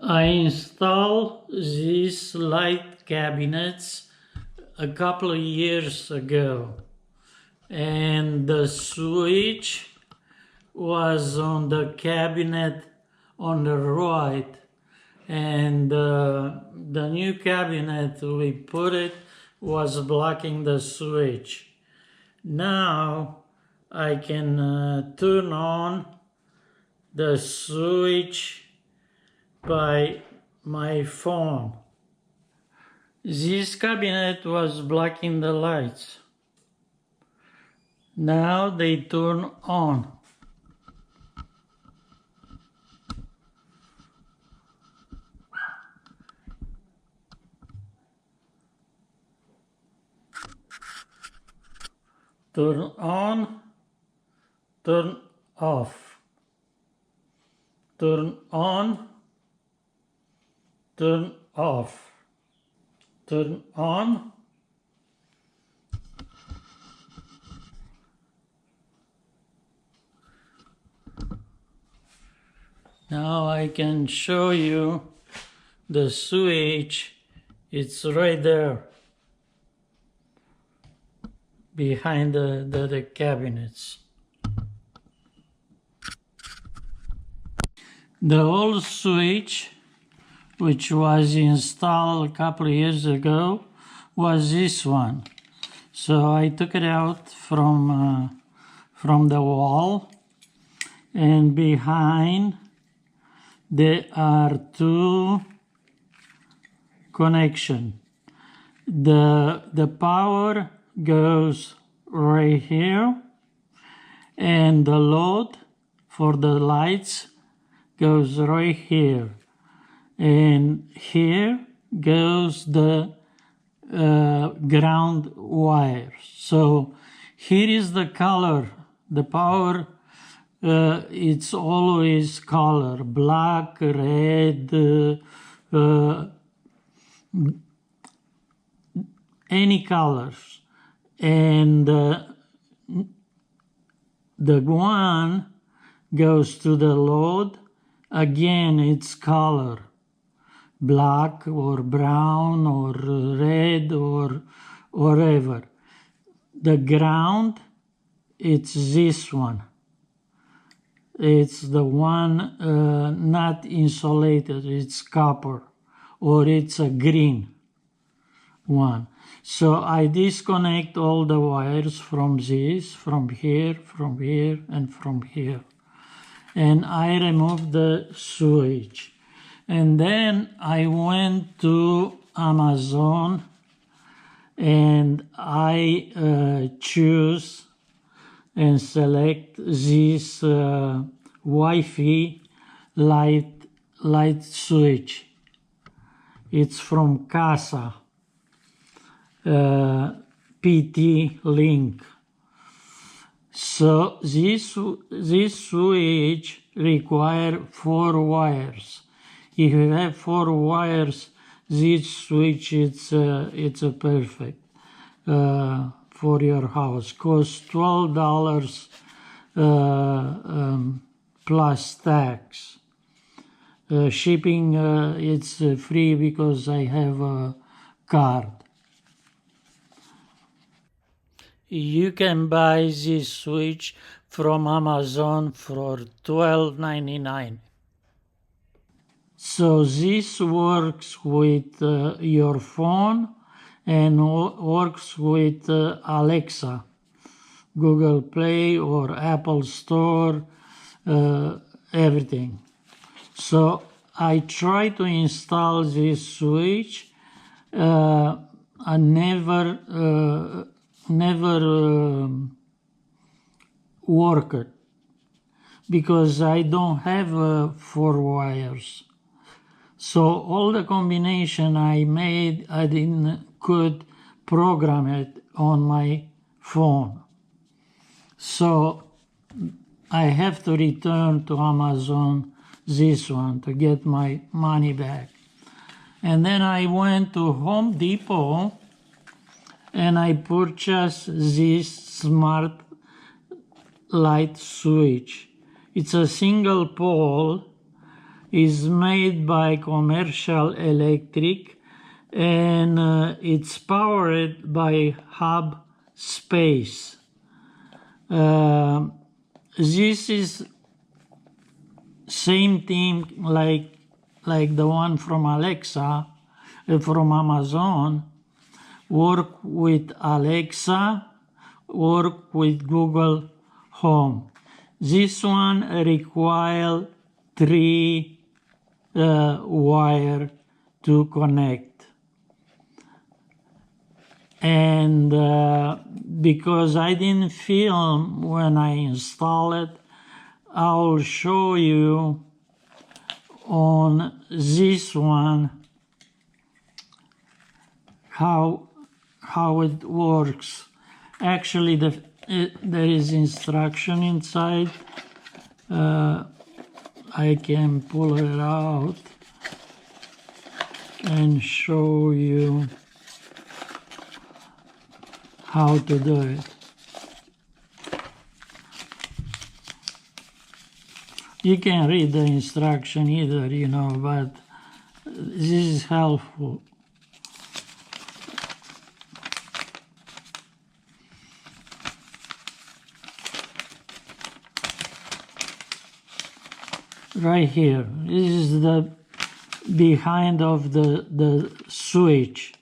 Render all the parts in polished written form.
I installed these light cabinets a couple of years ago, and the switch was on the cabinet on the right, and the new cabinet we put it was blocking the switch. Now I can turn on the switch by my phone. This cabinet was blocking the lights. Now they turn on. Turn on, turn off. Turn on, turn off. Turn on. Now I can show you the switch. It's right there behind the cabinets. The old switch, which was installed a couple of years ago, was this one. So I took it out from the wall, and behind there are two connections. The power goes right here, and the load for the lights goes right here, and here goes the ground wire. So here is the color. The power, it's always color: black, red, any colors. And the one goes to the load. Again, it's color: black or brown or red or whatever. The ground, it's this one. It's the one not insulated, it's copper, or it's a green one. So I disconnect all the wires from this, from here, and from here. And I remove the switch. And then I went to Amazon, and I choose and select this Wi-Fi light switch. It's from Casa, PT Link. So this switch requires 4 wires. If you have 4 wires, this switch it's a perfect for your house. Costs $12 plus tax. Shipping it's free because I have a card. You can buy this switch from Amazon for $12.99. So this works with your phone and works with Alexa, Google Play or Apple Store, everything. So I try to install this switch. I never worked because I don't have 4 wires. So all the combination I made, I could program it on my phone. So I have to return to Amazon this one to get my money back. And then I went to Home Depot and I purchased this smart light switch. It's a single pole, is made by Commercial Electric, and it's powered by Hub Space. This is same thing like the one from Alexa, from Amazon. Work with Alexa, work with Google Home. This one requires 3 wire to connect. And because I didn't film when I install it, I'll show you on this one how it works. Actually, there is instruction inside. I can pull it out and show you how to do it. You can read the instruction either, you know, but this is helpful. Right here, this is the behind of the switch.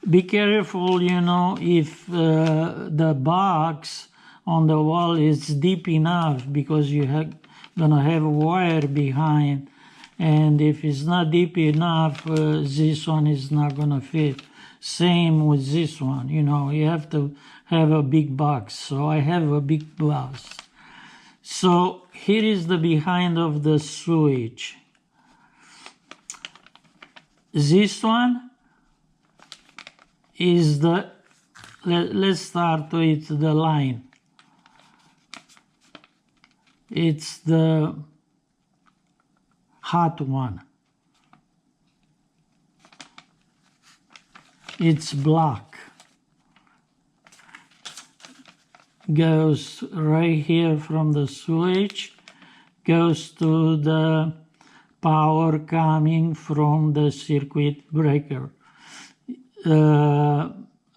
Be careful, you know, if the box on the wall is deep enough, because you're gonna have a wire behind, and if it's not deep enough, this one is not gonna fit. Same with this one, you know, you have to have a big box. So I have a big box. So here is the behind of the switch. This one is the, let's start with the line. It's the hot one. It's black. Goes right here from the switch, goes to the power coming from the circuit breaker.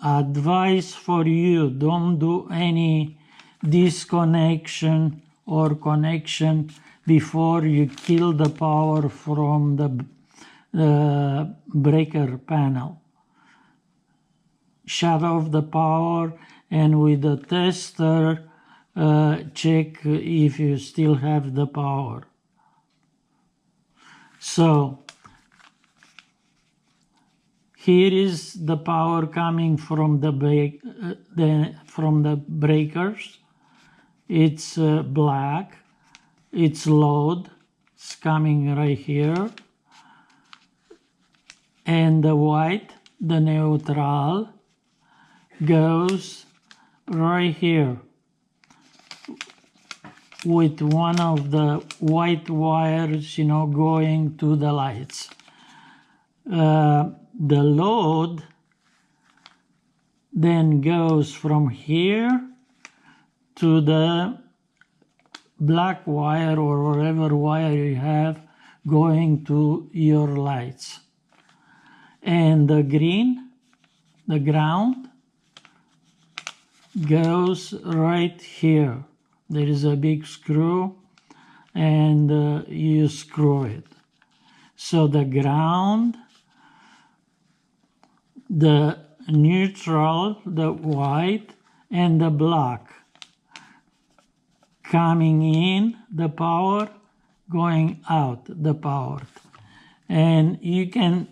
Advice for you, don't do any disconnection or connection before you kill the power from the breaker panel. Shut off the power, and with the tester check if you still have the power. So here is the power coming from the breakers. It's black. It's load. It's coming right here. And the white, the neutral, goes right here with one of the white wires, you know, going to the lights. The load then goes from here to the black wire or whatever wire you have going to your lights. And the green, the ground, goes right here. There is a big screw and you screw it. So the ground, the neutral, the white, and the black coming in the power, going out the power. And you can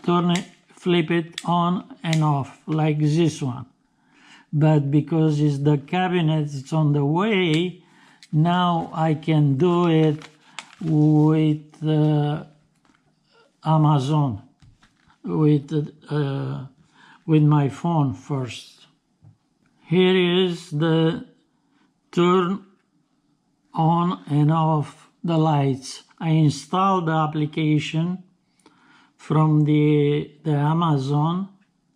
turn it, flip it on and off like this one. But because it's the cabinet, it's on the way, now I can do it with Amazon, with my phone first. Here is the turn on and off the lights. I installed the application from the Amazon,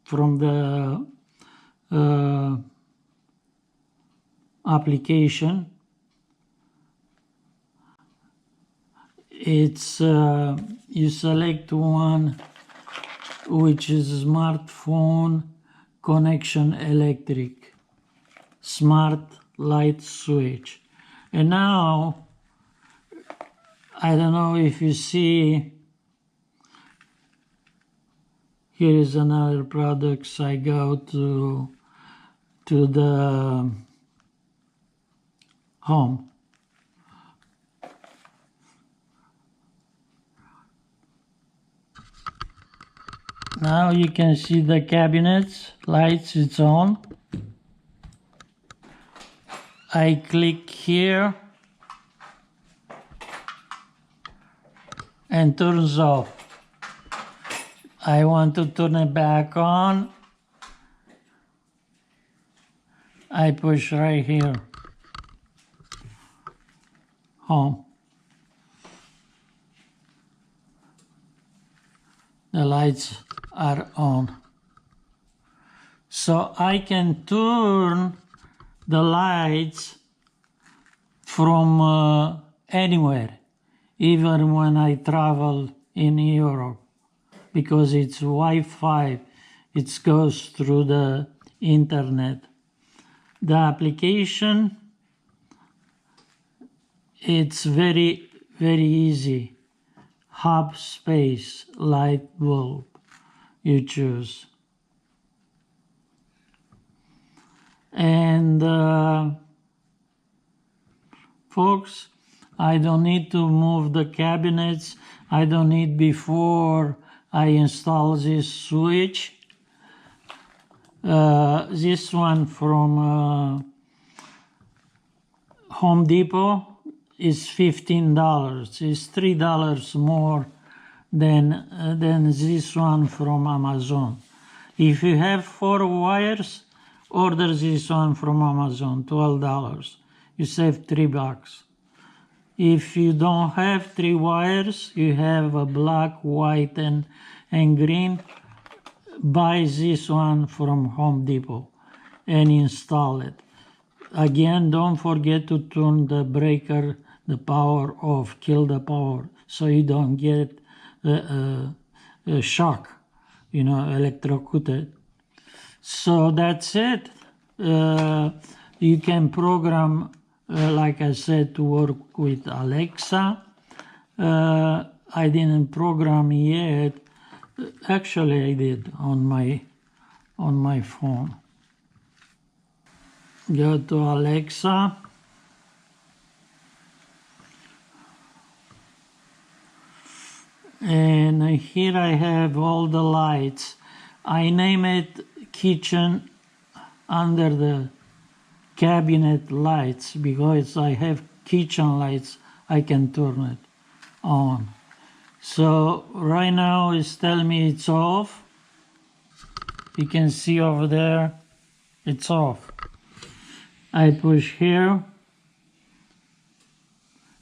from the application. It's you select one which is smartphone connection electric smart light switch. And now I don't know if you see, here is another products. I go to the home. Now you can see the cabinets, lights, it's on. I click here and turns off. I want to turn it back on. I push right here. Home. The lights are on. So I can turn the lights from anywhere, even when I travel in Europe, because it's Wi-Fi, it goes through the internet. The application, it's very, very easy. Hub space, light bulb, you choose. And folks, I don't need to move the cabinets. I don't need before I install this switch. This one from Home Depot is $15. It's $3 more than this one from Amazon. If you have 4 wires, order this one from Amazon, $12. You save $3. If you don't have 3 wires, you have a black, white, and green, buy this one from Home Depot and install it. Again, don't forget to turn the breaker, the power off, kill the power, so you don't get a shock, electrocuted. So that's it. You can program, like I said, to work with Alexa. I didn't program yet. Actually, I did on my phone. Go to Alexa. And here I have all the lights. I name it kitchen under the cabinet lights because I have kitchen lights. I can turn it on. So right now it's telling me it's off. You can see over there, it's off. I push here,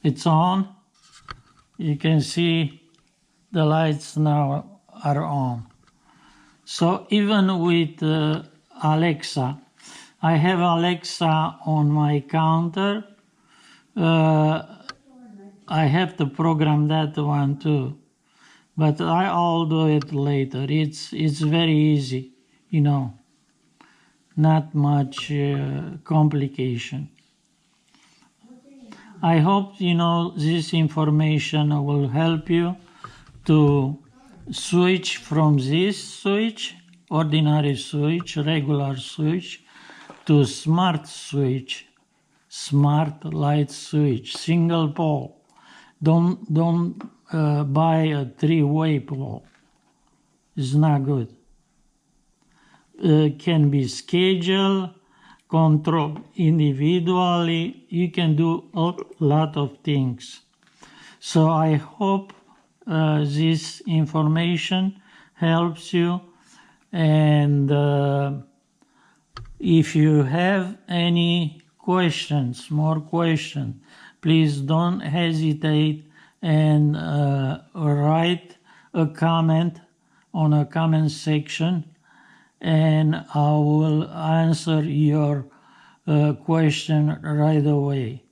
it's on. You can see the lights now are on. So even with Alexa, I have Alexa on my counter. I have to program that one too, but I'll do it later. It's very easy, not much complication. I hope this information will help you to switch from this switch, ordinary switch, regular switch, to smart switch, smart light switch, single pole. Don't buy a 3-way pole. It's not good. Can be scheduled, controlled individually. You can do a lot of things. So I hope this information helps you. And if you have any questions, more questions, please don't hesitate and write a comment on a comment section, and I will answer your question right away.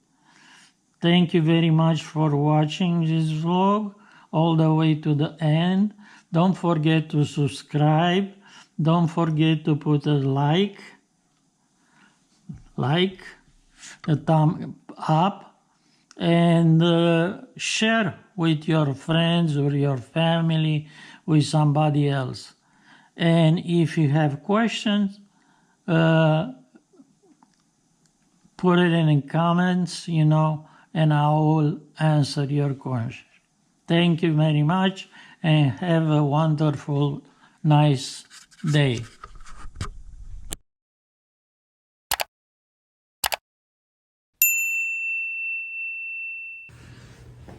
Thank you very much for watching this vlog all the way to the end. Don't forget to subscribe. Don't forget to put a like, a thumb up, and share with your friends or your family, with somebody else. And if you have questions, put it in the comments, and I will answer your questions. Thank you very much, and have a wonderful, nice day.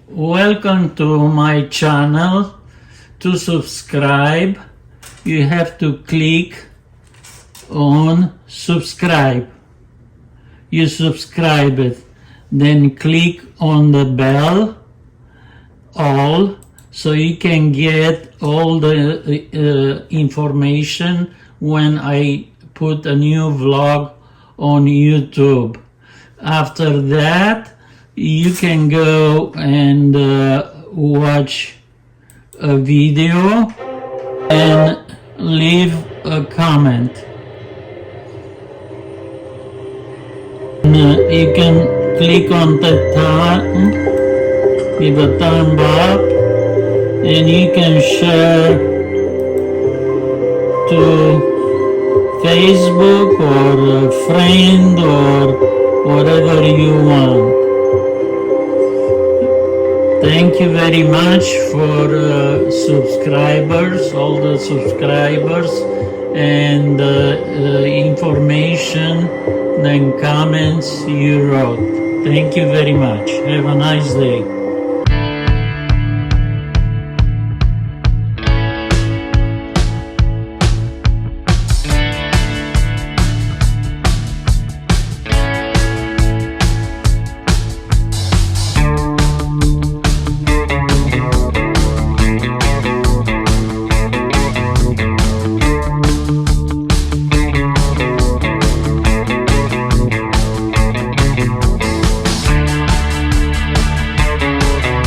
Welcome to my channel. To subscribe, you have to click on subscribe. You subscribe it, then click on the bell, all, so you can get all the information when I put a new vlog on YouTube. After that, you can go and watch a video and leave a comment. You can click on the thumb, give a thumb up, and you can share to Facebook or a friend or whatever you want. Thank you very much for subscribers, all the subscribers, and information and comments you wrote. Thank you very much. Have a nice day.